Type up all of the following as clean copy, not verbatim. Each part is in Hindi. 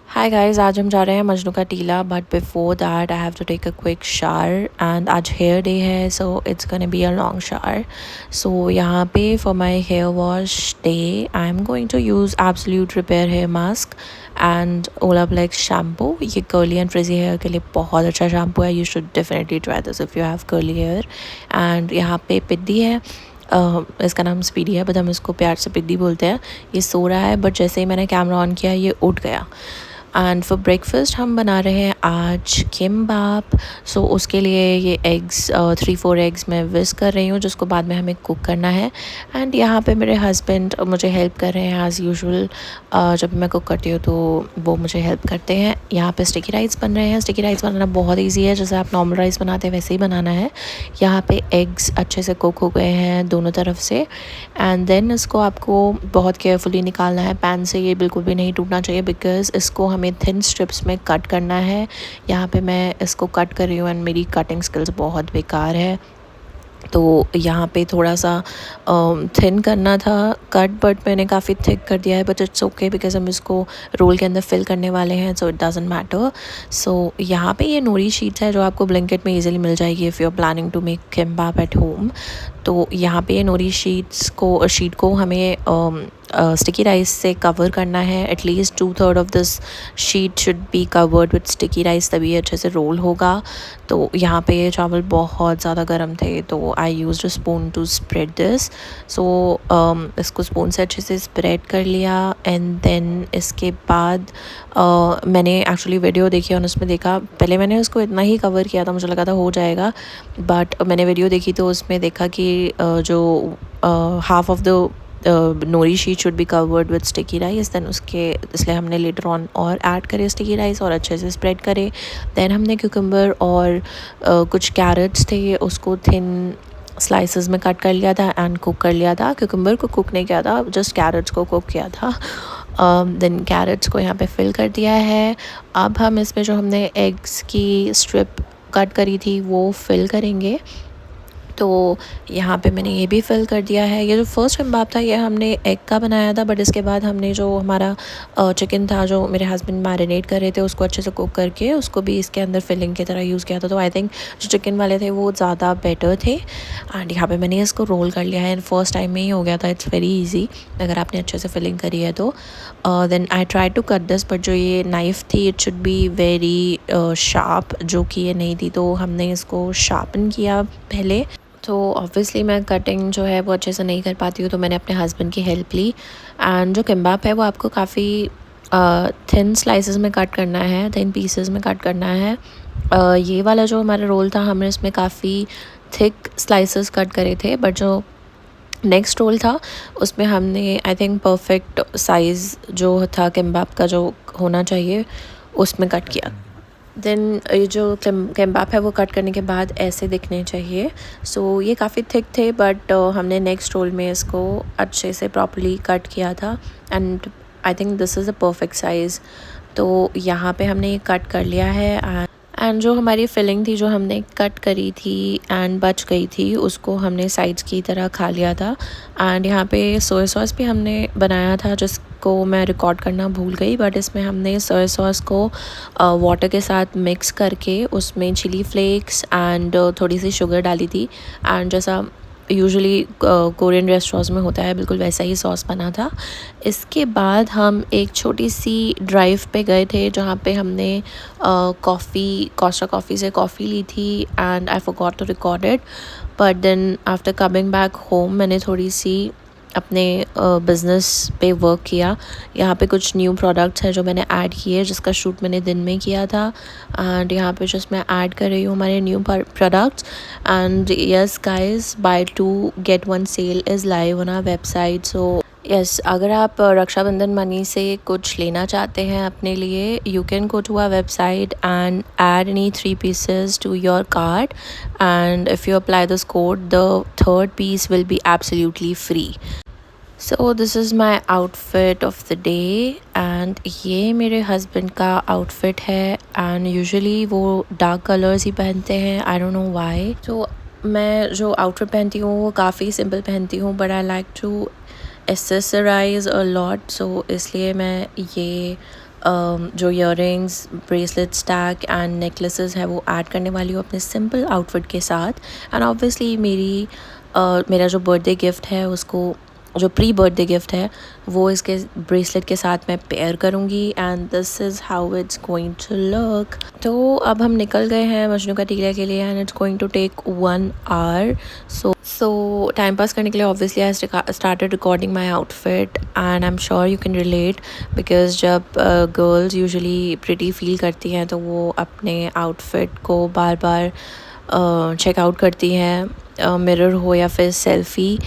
हाय गाइस, आज हम जा रहे हैं मजनू का Tila but before that I have to take a quick shower and आज हेयर डे है so it's gonna be a long shower. So यहाँ पे for my hair wash day I am going to use absolute repair hair mask and Olaplex shampoo. ये कर्ली एंड फ्रिजी हेयर के लिए बहुत अच्छा शैम्पू है। You should definitely try this if you have curly hair. And यहाँ पे पिद्दी है, इसका नाम स्पीडी है बट हम इसको प्यार से पिद्दी बोलते हैं। ये सो रहा है बट जैसे ही मैंने कैमरा ऑन किया ये उठ गया। एंड फॉर ब्रेकफास्ट हम बना रहे हैं आज किम्बाप। सो उसके लिए ये एग्स 3-4 एग्स मैं विस्क कर रही हूँ जिसको बाद में हमें कुक करना है। एंड यहाँ पे मेरे हस्बैंड मुझे हेल्प कर रहे हैं एज़ यूजुअल। जब मैं कुक करती हूँ तो वो मुझे हेल्प करते हैं। यहाँ पे स्टिकी राइस बन रहे हैं। स्टिकी राइस बनाना बहुत ईजी है, जैसे आप नॉर्मल राइस बनाते हैं वैसे ही बनाना है। यहाँ पे एग्स अच्छे से कुक हो गए हैं दोनों तरफ से एंड देन इसको आपको बहुत केयरफुली निकालना है पैन से। ये बिल्कुल भी नहीं टूटना चाहिए बिकॉज़ इसको हमें थिन स्ट्रिप्स में कट करना है। यहाँ पे मैं इसको कट कर रही हूँ एंड मेरी कटिंग स्किल्स बहुत बेकार है, तो यहाँ पे थोड़ा सा थिन करना था कट बट मैंने काफ़ी थिक कर दिया है। बट इट्स ओके बिकॉज हम इसको रोल के अंदर फिल करने वाले हैं, सो इट डजंट मैटर। सो यहाँ पे ये नोरी शीट्स है जो आपको ब्लैंकेट में इजीली मिल जाएगी if you are planning to make kimbap at home. तो यहाँ पे ये नोरी शीट को हमें स्टिकी राइस से कवर करना है। At least 2/3 of this sheet should be covered with sticky rice, तभी अच्छे से रोल होगा। तो यहाँ पे ये चावल बहुत ज़्यादा गर्म थे तो I used a spoon to spread this. So इसको स्पून से अच्छे से स्प्रेड कर लिया एंड देन इसके बाद मैंने एक्चुअली वीडियो देखी और उसमें देखा, पहले मैंने उसको इतना ही कवर किया था, मुझे लगा था हो जाएगा बट मैंने वीडियो देखी तो उसमें देखा कि जो half of the nori sheet should be covered with sticky rice. Then उसके इसलिए हमने लेटर ऑन और ऐड करे स्टिकी राइस और अच्छे से स्प्रेड करे। दैन हमने क्यूकम्बर और कुछ कैरेट्स थे उसको थिन स्लाइसेस में कट कर लिया था एंड कुक कर लिया था। क्यूकम्बर को कुक नहीं किया था, जस्ट कैरेट्स को कुक किया था। देन कैरेट्स को यहाँ पे फिल कर दिया है। अब हम इसमें जो हमने एग्स की स्ट्रिप कट करी थी वो फिल करेंगे। तो यहाँ पे मैंने ये भी फिल कर दिया है। ये जो फर्स्ट किम्बाप था ये हमने एग का बनाया था बट इसके बाद हमने जो हमारा चिकन था जो मेरे हस्बैंड मैरिनेट कर रहे थे उसको अच्छे से कुक करके उसको भी इसके अंदर फिलिंग की तरह यूज़ किया था। तो आई थिंक जो चिकन वाले थे वो ज़्यादा बेटर थे। एंड यहाँ पे मैंने इसको रोल कर लिया है एंड फर्स्ट टाइम में ही हो गया था। इट्स वेरी ईजी अगर आपने अच्छे से फिलिंग करी है तो। Then I try to cut this but जो ये नाइफ़ थी it should be very sharp, जो कि ये नहीं थी, तो हमने इसको शार्पन किया पहले। तो ऑब्वियसली मैं कटिंग जो है वो अच्छे से नहीं कर पाती हूँ तो मैंने अपने हस्बैंड की हेल्प ली। एंड जो किम्बाप है वो आपको काफ़ी थिन स्लाइसेस में कट करना है, थिन पीसेस में कट करना है। ये वाला जो हमारा रोल था हमने इसमें काफ़ी थिक स्लाइसेस कट करे थे बट जो नेक्स्ट रोल था उसमें हमने आई थिंक परफेक्ट साइज़ जो था किम्बाप का जो होना चाहिए उसमें कट किया। देन ये जो किम्बाप है वो कट करने के बाद ऐसे दिखने चाहिए। सो ये काफ़ी थिक थे बट हमने नेक्स्ट रोल में इसको अच्छे से प्रॉपर्ली कट किया था and I think this is a perfect size. तो यहाँ पे हमने ये कट कर लिया है एंड जो हमारी फिलिंग थी जो हमने कट करी थी एंड बच गई थी उसको हमने साइड्स की तरह खा लिया था। एंड यहाँ पे सोया सॉस भी हमने बनाया था जिसको मैं रिकॉर्ड करना भूल गई बट इसमें हमने सोया सॉस को वाटर के साथ मिक्स करके उसमें चिली फ्लेक्स एंड थोड़ी सी शुगर डाली थी एंड जैसा यूजुअली कोरियन रेस्टोरेंट्स में होता है बिल्कुल वैसा ही सॉस बना था। इसके बाद हम एक छोटी सी ड्राइव पे गए थे जहाँ पे हमने कोस्टा कॉफ़ी से कॉफ़ी ली थी and I forgot to record it but then after coming back home मैंने थोड़ी सी अपने बिज़नेस पे वर्क किया। यहाँ पे कुछ न्यू प्रोडक्ट्स हैं जो मैंने ऐड किए जिसका शूट मैंने दिन में किया था एंड यहाँ पे जस्ट मैं ऐड कर रही हूँ हमारे new products. And yes guys, buy 2 get 1 sale is live on our website. So yes, अगर आप रक्षाबंधन मनी से कुछ लेना चाहते हैं अपने लिए you can go to our website and add any 3 pieces to your cart and if you apply this code the third piece will be absolutely free. So this is my outfit of the day and ये मेरे हस्बैंड का आउटफिट है एंड यूजुअली वो डार्क कलर्स ही पहनते हैं, आई डोंट नो व्हाई। तो मैं जो आउटफिट पहनती हूँ वो काफ़ी सिंपल पहनती हूँ but I like to accessorise a lot, so इसलिए मैं ये जो earrings, bracelet stack and necklaces है वो ऐड करने वाली हूँ अपने सिंपल आउटफिट के साथ। एंड ऑब्वियसली मेरा जो बर्थडे गिफ्ट है उसको, जो प्री बर्थडे गिफ्ट है वो इसके ब्रेसलेट के साथ मैं पेयर करूँगी and this is how it's going to look. तो अब हम निकल गए हैं मजनू का टीला के लिए and it's going to take 1 hour. So time pass करने के लिए obviously I started recording my outfit and I am sure you can relate, because जब गर्ल्स यूजुअली प्रिटी फील करती हैं तो वो अपने आउटफिट को बार बार चेकआउट करती हैं, मिरर हो या फिर सेल्फ़ी।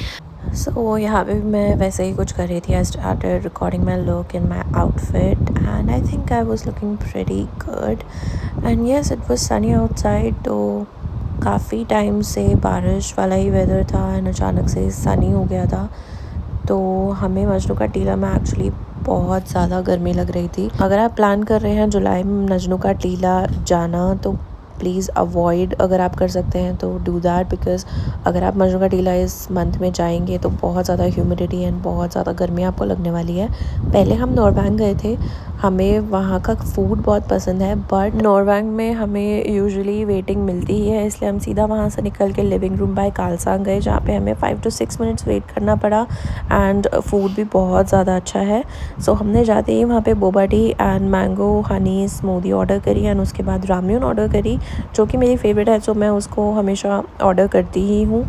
सो यहाँ पे भी मैं वैसे ही कुछ कर रही थी। आई started recording my look in my outfit and I think I was looking pretty good and yes, it was Sunny outside. तो काफ़ी टाइम से बारिश वाला ही वेदर था एंड अचानक से सनी हो गया था। तो हमें मजनू का टीला में एक्चुअली बहुत ज़्यादा गर्मी लग रही थी। अगर आप प्लान कर रहे हैं जुलाई में मजनू का टीला जाना तो प्लीज़ अवॉइड, अगर आप कर सकते हैं तो डू दैट, बिकॉज़ अगर आप मजनू का टीला इस मंथ में जाएंगे तो बहुत ज़्यादा ह्यूमिडिटी एंड बहुत ज़्यादा गर्मी आपको लगने वाली है। पहले हम नॉरबैंग गए थे, हमें वहाँ का फ़ूड बहुत पसंद है, बट नॉरबैंग में हमें यूजुअली वेटिंग मिलती ही है, इसलिए हम सीधा वहाँ से निकल के लिविंग रूम बाय कालसांग गए, जहाँ पे हमें 5 to 6 मिनट्स वेट करना पड़ा एंड फूड भी बहुत ज़्यादा अच्छा है। सो हमने जाते ही वहाँ पे boba tea and mango Honey smoothie order करी एंड उसके बाद राम्यून ऑर्डर करी, जो कि मेरी फेवरेट है, सो मैं उसको हमेशा ऑर्डर करती ही हूँ।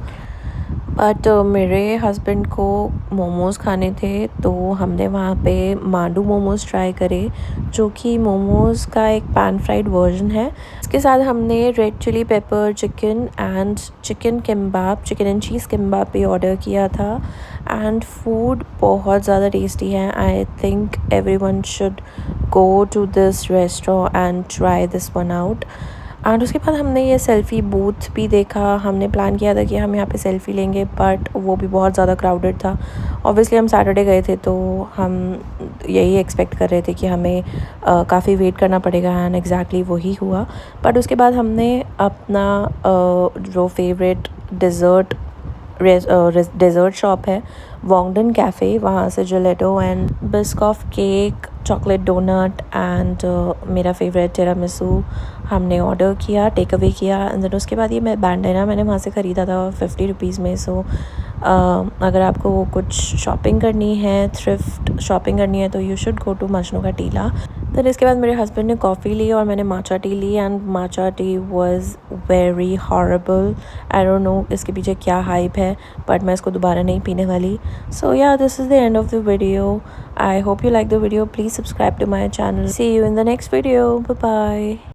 बट मेरे हस्बैंड को मोमोज़ खाने थे तो हमने वहाँ पे मांडू मोमोज़ ट्राई करे, जो कि मोमोज़ का एक पैन फ्राइड वर्जन है। इसके साथ हमने red chilli pepper chicken and chicken kimbap, chicken and cheese kimbap भी ऑर्डर किया था एंड फूड बहुत ज़्यादा टेस्टी है। I think everyone should go to this restaurant and try this one out. And उसके बाद हमने ये सेल्फ़ी बूथ भी देखा। हमने प्लान किया था कि हम यहाँ पे सेल्फ़ी लेंगे, बट वो भी बहुत ज़्यादा क्राउडेड था। ऑब्वियसली हम सैटरडे गए थे तो हम यही एक्सपेक्ट कर रहे थे कि हमें काफ़ी वेट करना पड़ेगा एंड एग्जैक्टली वही हुआ। बट उसके बाद हमने अपना जो फेवरेट डेज़र्ट शॉप है वोंगडन कैफ़े, वहाँ से gelato and Biscoff cake, chocolate donut and मेरा फेवरेट टिरामिसू हमने ऑर्डर किया, टेक अवे किया। एंड देन उसके बाद ये मैं बैंडेना मैंने वहाँ से ख़रीदा था 50 रुपीज़ में। सो अगर आपको कुछ शॉपिंग करनी है, थ्रिफ्ट शॉपिंग करनी है, तो you should go to Majnu का टीला। फिर इसके बाद मेरे हस्बैंड ने कॉफ़ी ली और मैंने माचा टी ली and matcha tea was very horrible. I don't know इसके पीछे क्या हाइप है, बट मैं इसको दोबारा नहीं पीने वाली। सो या, this is the end of the video. I hope you like the video. Please subscribe to my channel. See you in the next video. Bye bye.